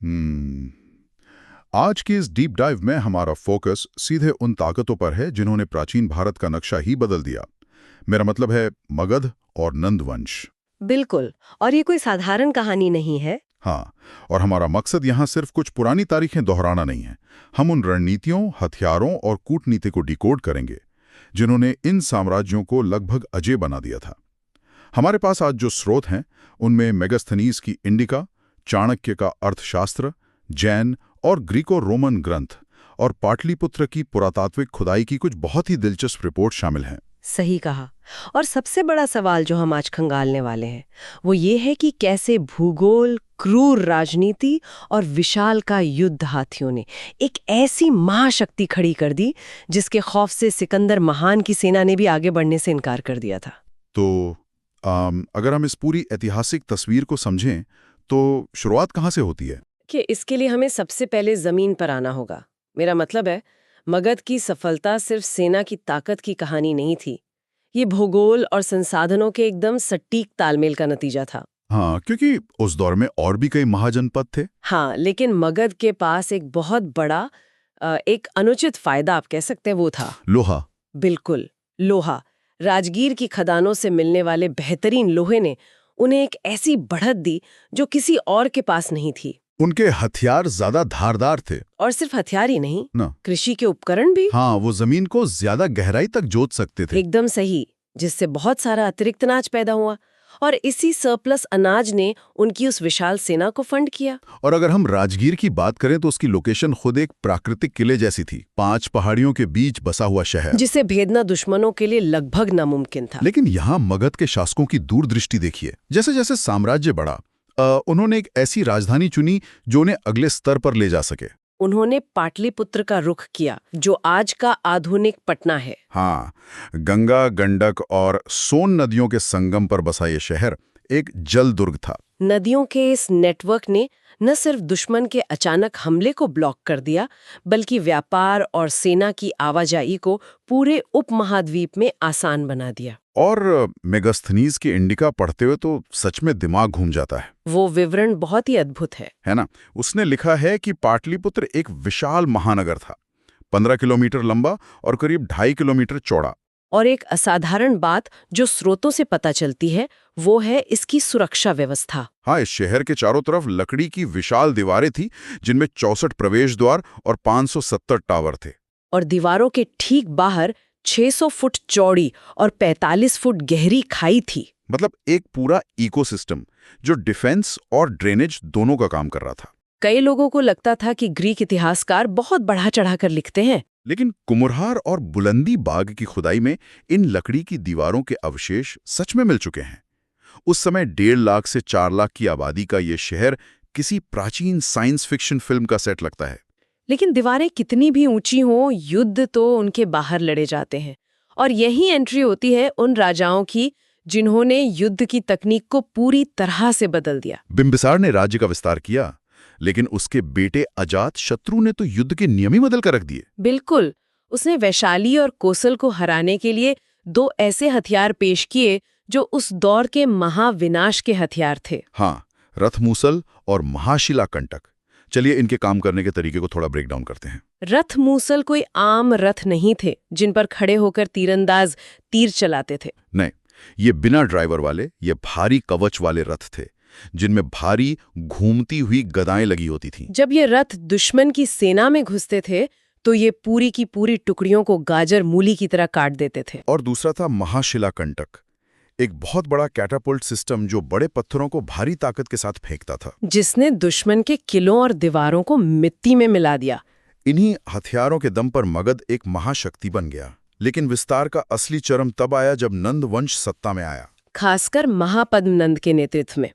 हम्म आज की इस डीप डाइव में हमारा फोकस सीधे उन ताकतों पर है जिन्होंने प्राचीन भारत का नक्शा ही बदल दिया। मेरा मतलब है मगध और नंद वंश। बिल्कुल। और ये कोई साधारण कहानी नहीं है। हाँ, और हमारा मकसद यहाँ सिर्फ कुछ पुरानी तारीखें दोहराना नहीं है। हम उन रणनीतियों, हथियारों और कूटनीति को डिकोड करेंगे जिन्होंने इन साम्राज्यों को लगभग अजेय बना दिया था। हमारे पास आज जो स्रोत हैं उनमें मेगास्थनीज की इंडिका, चाणक्य का अर्थशास्त्र, जैन और ग्रीको रोमन ग्रंथ और पाटलिपुत्र की पुरातात्विक खुदाई की कुछ बहुत ही दिलचस्प रिपोर्ट शामिल हैं। सही कहा। और सबसे बड़ा सवाल जो हम आज खंगालने वाले हैं वो ये है कि कैसे भूगोल, क्रूर राजनीति और विशाल का युद्ध हाथियों ने एक ऐसी महाशक्ति खड़ी कर दी जिसके खौफ से सिकंदर महान की सेना ने भी आगे बढ़ने से इनकार कर दिया था। तो अगर हम इस पूरी ऐतिहासिक तस्वीर को समझें तो शुरुआत कहाँ से होती है? कि इसके लिए हमें सबसे पहले जमीन पर आना होगा। मेरा मतलब है, मगध की सफलता सिर्फ सेना की ताकत की कहानी नहीं थी। ये भूगोल और संसाधनों के एकदम सटीक तालमेल का नतीजा था। हाँ, क्योंकि उस दौर में और भी कई महाजनपद थे। हाँ, लेकिन मगध के पास एक बहुत बड़ा एक अनुचित फायदा आप कह सकते हैं वो था लोहा। बिल्कुल, लोहा। राजगीर की खदानों से मिलने वाले बेहतरीन लोहे ने उन्हें एक ऐसी बढ़त दी जो किसी और के पास नहीं थी। उनके हथियार ज्यादा धारदार थे। और सिर्फ हथियार ही नहीं, ना? कृषि के उपकरण भी। हाँ, वो जमीन को ज्यादा गहराई तक जोत सकते थे। एकदम सही, जिससे बहुत सारा अतिरिक्त अनाज पैदा हुआ और इसी सरप्लस अनाज ने उनकी उस विशाल सेना को फंड किया। और अगर हम राजगीर की बात करें तो उसकी लोकेशन खुद एक प्राकृतिक किले जैसी थी, 5 पहाड़ियों के बीच बसा हुआ शहर, जिसे भेदना दुश्मनों के लिए लगभग नामुमकिन था। लेकिन यहाँ मगध के शासकों की दूरदृष्टि देखिए। जैसे जैसे साम्राज्य बढ़ा, उन्होंने एक ऐसी राजधानी चुनी जो उन्हें अगले स्तर पर ले जा सके। उन्होंने पाटलिपुत्र का रुख किया, जो आज का आधुनिक पटना है। हाँ, गंगा, गंडक और सोन नदियों के संगम पर बसा ये शहर एक जल दुर्ग था। नदियों के इस नेटवर्क ने न सिर्फ दुश्मन के अचानक हमले को ब्लॉक कर दिया, बल्कि व्यापार और सेना की आवाजाही को पूरे उपमहाद्वीप में आसान बना दिया। और मेगास्थनीज की इंडिका पढ़ते हुए तो सच में दिमाग घूम जाता है। वो विवरण बहुत ही अद्भुत है ना? उसने लिखा है कि पाटलिपुत्र एक विशाल महानगर था, 15 किलोमीटर लंबा और करीब 2.5 किलोमीटर चौड़ा। और एक असाधारण बात जो स्रोतों से पता चलती है वो है इसकी सुरक्षा व्यवस्था। हाँ, इस शहर के चारों तरफ लकड़ी की विशाल दीवारें थी जिनमें 64 प्रवेश द्वार और 570 टावर थे। और दीवारों के ठीक बाहर 600 फुट चौड़ी और 45 फुट गहरी खाई थी। मतलब एक पूरा इकोसिस्टम जो डिफेंस और ड्रेनेज दोनों का काम कर रहा था। कई लोगों को लगता था कि ग्रीक इतिहासकार बहुत बढ़ा चढ़ाकर लिखते हैं, लेकिन कुम्हरार और बुलंदी बाग की खुदाई में इन लकड़ी की दीवारों के अवशेष सच में मिल चुके हैं। उस समय 1.5 लाख से 4 लाख की आबादी का ये शहर किसी प्राचीन साइंस फिक्शन फिल्म का सेट लगता है। लेकिन दीवारें कितनी भी ऊंची हों, युद्ध तो उनके बाहर लड़े जाते हैं। और यही एंट्री होती है उन राजाओं की जिन्होंने युद्ध की तकनीक को पूरी तरह से बदल दिया। बिंबिसार ने राज्य का विस्तार किया, लेकिन उसके बेटे अजात शत्रु ने तो युद्ध के नियम ही बदल कर रख दिए। बिल्कुल, उसने वैशाली और कोसल को हराने के लिए 2 ऐसे हथियार पेश किए जो उस दौर के महाविनाश के हथियार थे। हाँ, रथमूसल और महाशिला कंटक। चलिए इनके काम करने के तरीके को थोड़ा ब्रेक डाउन करते हैं। रथमूसल कोई आम रथ नहीं थे जिन पर खड़े होकर तीरंदाज तीर चलाते थे। नहीं, ये बिना ड्राइवर वाले, ये भारी कवच वाले रथ थे जिनमें भारी घूमती हुई गदाएं लगी होती थीं। जब ये रथ दुश्मन की सेना में घुसते थे तो ये पूरी की पूरी टुकड़ियों को गाजर मूली की तरह काट देते थे। और दूसरा था महाशिला कंटक, एक बहुत बड़ा कैटापल्ट सिस्टम जो बड़े पत्थरों को भारी ताकत के साथ फेंकता था, जिसने दुश्मन के किलों और दीवारों को मिट्टी में मिला दिया। इन्हीं हथियारों के दम पर मगध एक महाशक्ति बन गया। लेकिन विस्तार का असली चरम तब आया जब नंद वंश सत्ता में आया, खासकर महापद्म नंद के नेतृत्व में।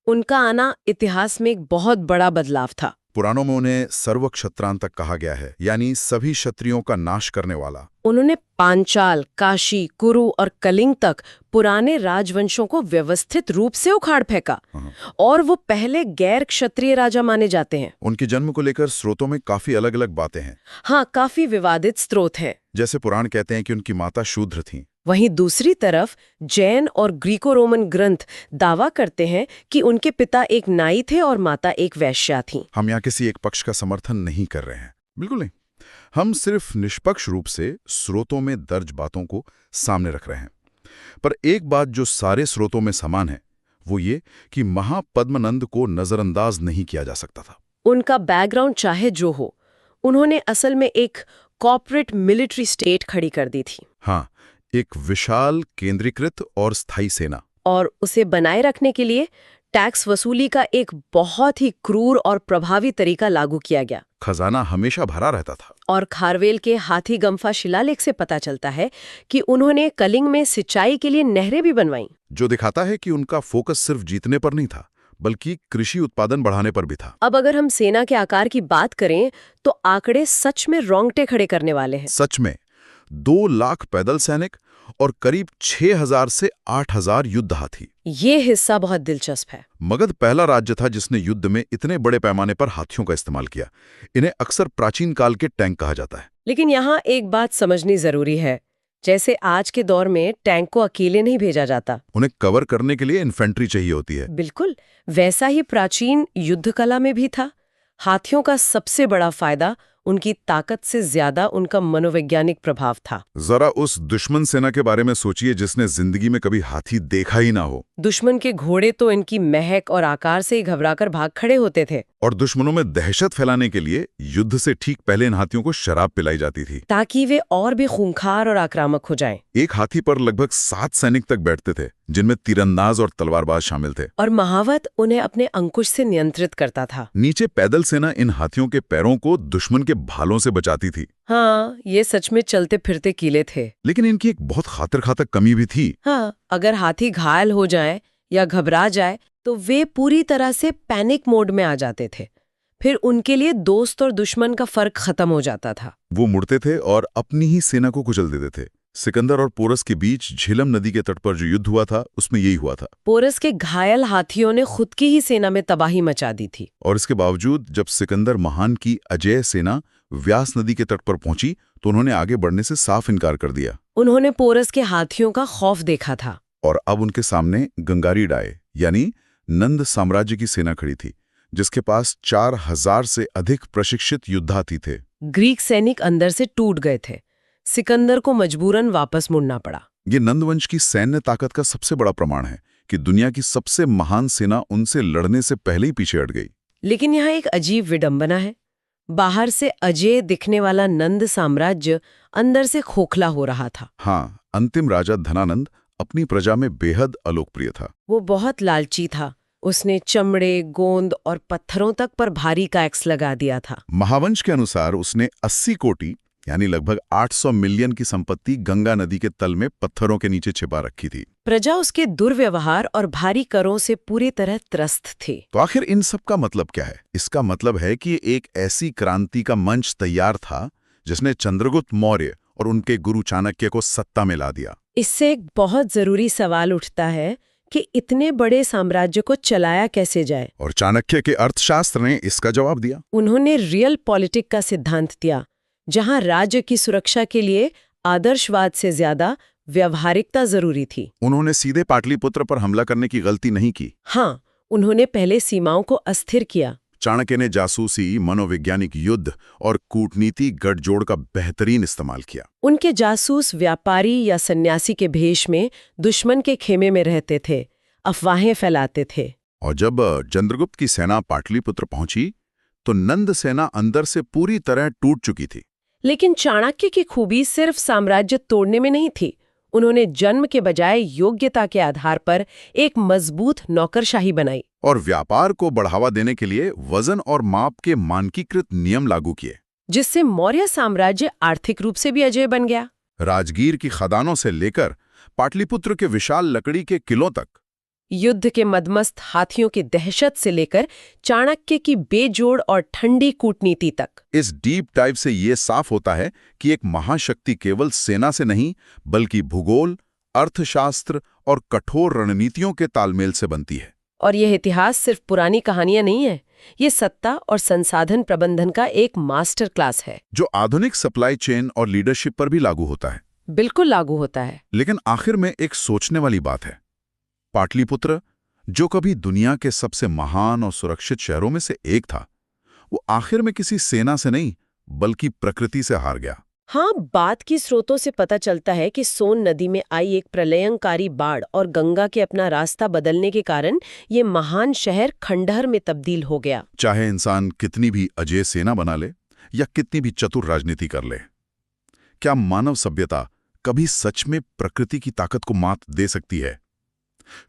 उनका आना इतिहास में एक बहुत बड़ा बदलाव था। पुराणों में उन्हें सर्वक्षत्रांतक कहा गया है, यानी सभी क्षत्रियों का नाश करने वाला। उन्होंने पांचाल, काशी, कुरु और कलिंग तक पुराने राजवंशों को व्यवस्थित रूप से उखाड़ फेंका। और वो पहले गैर क्षत्रिय राजा माने जाते हैं। उनके जन्म को लेकर स्रोतों में काफी अलग अलग बातें हैं। हाँ, काफी विवादित स्रोत हैं। जैसे पुराण कहते हैं कि उनकी माता शूद्र थीं। वहीं दूसरी तरफ जैन और ग्रीको रोमन ग्रंथ दावा करते हैं कि उनके पिता एक नाई थे और माता एक वैश्या थीं। हम यहाँ किसी एक पक्ष का समर्थन नहीं कर रहे हैं, बिल्कुल नहीं। हम सिर्फ निष्पक्ष रूप से स्रोतों में दर्ज बातों को सामने रख रहे हैं। पर एक बात जो सारे स्रोतों में समान है वो ये कि महापद्मनंद को नजरअंदाज नहीं किया जा सकता था। उनका बैकग्राउंड चाहे जो हो, उन्होंने असल में एक कॉर्पोरेट मिलिट्री स्टेट खड़ी कर दी थी। हाँ, एक विशाल केंद्रीकृत और स्थायी सेना। और उसे बनाए रखने के लिए टैक्स वसूली का एक बहुत ही क्रूर और प्रभावी तरीका लागू किया गया। खजाना हमेशा भरा रहता था। और खारवेल के हाथी गम्फा शिलालेख से पता चलता है कि उन्होंने कलिंग में सिंचाई के लिए नहरें भी बनवाईं, जो दिखाता है कि उनका फोकस सिर्फ जीतने पर नहीं था, बल्कि कृषि उत्पादन बढ़ाने पर भी था। अब अगर हम सेना के आकार की बात करें तो आंकड़े सच में रोंगटे खड़े करने वाले हैं। सच में 2 लाख पैदल सैनिक और करीब 6,000 से 8,000 युद्ध हाथी। ये हिस्सा बहुत दिलचस्प है। मगध पहला राज्य था जिसने युद्ध में इतने बड़े पैमाने पर हाथियों का इस्तेमाल किया। इन्हें अक्सर प्राचीन काल के टैंक कहा जाता है। लेकिन यहाँ एक बात समझनी जरूरी है, जैसे आज के दौर में टैंक को अकेले नहीं भेजा जाता, उन्हें कवर करने के लिए इन्फेंट्री चाहिए होती है। बिल्कुल वैसा ही प्राचीन युद्ध कला में भी था। हाथियों का सबसे बड़ा फायदा उनकी ताकत से ज्यादा उनका मनोवैज्ञानिक प्रभाव था। जरा उस दुश्मन सेना के बारे में सोचिए जिसने जिंदगी में कभी हाथी देखा ही ना हो। दुश्मन के घोड़े तो इनकी महक और आकार से ही घबराकर भाग खड़े होते थे। और दुश्मनों में दहशत फैलाने के लिए युद्ध से ठीक पहले इन हाथियों को शराब पिलाई जाती थी, ताकि वे और भी खूंखार और आक्रामक हो जाएं। एक हाथी पर लगभग 7 सैनिक तक बैठते थे, जिनमें तीरंदाज और तलवारबाज शामिल थे। और महावत उन्हें अपने अंकुश से नियंत्रित करता था। नीचे पैदल सेना इन हाथियों के पैरों को दुश्मन के भालों से बचाती थी। हाँ, ये सच में चलते फिरते किले थे। लेकिन इनकी एक बहुत खातिर कमी भी थी। हाँ, अगर हाथी घायल हो जाए या घबरा जाए तो वे पूरी तरह से पैनिक मोड में आ जाते थे। फिर उनके लिए दोस्त और दुश्मन का फर्क खत्म हो जाता था। वो मुड़ते थे और अपनी ही सेना को कुचल देते थे। सिकंदर और पोरस के बीच झेलम नदी के तट पर जो युद्ध हुआ था उसमें यही हुआ था। पोरस के घायल हाथियों ने खुद की ही सेना में तबाही मचा दी थी। और इसके बावजूद जब सिकंदर महान की अजेय सेना व्यास नदी के तट पर पहुंची तो उन्होंने आगे बढ़ने से साफ इनकार कर दिया। उन्होंने पोरस के हाथियों का खौफ देखा था। और अब उनके सामने गंगारी डाय यानी नंद साम्राज्य की सेना खड़ी थी, जिसके पास 4,000 से अधिक प्रशिक्षित योद्धा थे। ग्रीक सैनिक अंदर से टूट गए थे। सिकंदर को मजबूरन वापस मुड़ना पड़ा। ये नंदवंश की सैन्य ताकत का सबसे बड़ा प्रमाण है कि दुनिया की सबसे महान सेना उनसे लड़ने से पहले ही पीछे हट गई। लेकिन यहाँ एक अजीब विडंबना है। बाहर से अजेय दिखने वाला नंद साम्राज्य अंदर से खोखला हो रहा था। हाँ, अंतिम राजा धनानंद अपनी प्रजा में बेहद अलोकप्रिय था। वो बहुत लालची था। उसने चमड़े, गोंद और पत्थरों तक पर भारी टैक्स लगा दिया था। महावंश के अनुसार उसने 80 कोटि यानी लगभग 800 मिलियन की संपत्ति गंगा नदी के तल में पत्थरों के नीचे छिपा रखी थी। प्रजा उसके दुर्व्यवहार और भारी करों से पूरी तरह त्रस्त थी। तो आखिर इन सब का मतलब क्या है? इसका मतलब है कि एक ऐसी क्रांति का मंच तैयार था जिसने चंद्रगुप्त मौर्य और उनके गुरु चाणक्य को सत्ता में ला दिया। इससे एक बहुत जरूरी सवाल उठता है कि इतने बड़े साम्राज्य को चलाया कैसे जाए। और चाणक्य के अर्थशास्त्र ने इसका जवाब दिया। उन्होंने रियल पॉलिटिक का सिद्धांत दिया, जहां राज्य की सुरक्षा के लिए आदर्शवाद से ज्यादा व्यवहारिकता जरूरी थी। उन्होंने सीधे पाटलिपुत्र पर हमला करने की गलती नहीं की। हाँ, उन्होंने पहले सीमाओं को अस्थिर किया। चाणक्य ने जासूसी, मनोवैज्ञानिक युद्ध और कूटनीति गठजोड़ का बेहतरीन इस्तेमाल किया। उनके जासूस व्यापारी या सन्यासी के भेष में दुश्मन के खेमे में रहते थे, अफवाहें फैलाते थे। और जब चंद्रगुप्त की सेना पाटलिपुत्र पहुंची तो नंद सेना अंदर से पूरी तरह टूट चुकी थी। लेकिन चाणक्य की खूबी सिर्फ साम्राज्य तोड़ने में नहीं थी। उन्होंने जन्म के बजाय योग्यता के आधार पर एक मजबूत नौकरशाही बनाई और व्यापार को बढ़ावा देने के लिए वजन और माप के मानकीकृत नियम लागू किए, जिससे मौर्य साम्राज्य आर्थिक रूप से भी अजेय बन गया। राजगीर की खदानों से लेकर पाटलिपुत्र के विशाल लकड़ी के किलों तक, युद्ध के मदमस्त हाथियों की दहशत से लेकर चाणक्य की बेजोड़ और ठंडी कूटनीति तक। इस डीप डाइव से ये साफ होता है कि एक महाशक्ति केवल सेना से नहीं बल्कि भूगोल, अर्थशास्त्र और कठोर रणनीतियों के तालमेल से बनती है। और यह इतिहास सिर्फ पुरानी कहानियां नहीं है, ये सत्ता और संसाधन प्रबंधन का एक मास्टर क्लास है, जो आधुनिक सप्लाई चेन और लीडरशिप पर भी लागू होता है। बिल्कुल लागू होता है। लेकिन आखिर में एक सोचने वाली बात है। पाटलिपुत्र, जो कभी दुनिया के सबसे महान और सुरक्षित शहरों में से एक था, वो आखिर में किसी सेना से नहीं बल्कि प्रकृति से हार गया। हाँ, बात की स्रोतों से पता चलता है कि सोन नदी में आई एक प्रलयंकारी बाढ़ और गंगा के अपना रास्ता बदलने के कारण ये महान शहर खंडहर में तब्दील हो गया। चाहे इंसान कितनी भी अजेय सेना बना ले या कितनी भी चतुर राजनीति कर ले, क्या मानव सभ्यता कभी सच में प्रकृति की ताकत को मात दे सकती है?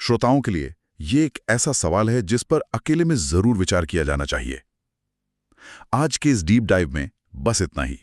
श्रोताओं के लिए ये एक ऐसा सवाल है जिस पर अकेले में जरूर विचार किया जाना चाहिए। आज के इस डीप डाइव में बस इतना ही।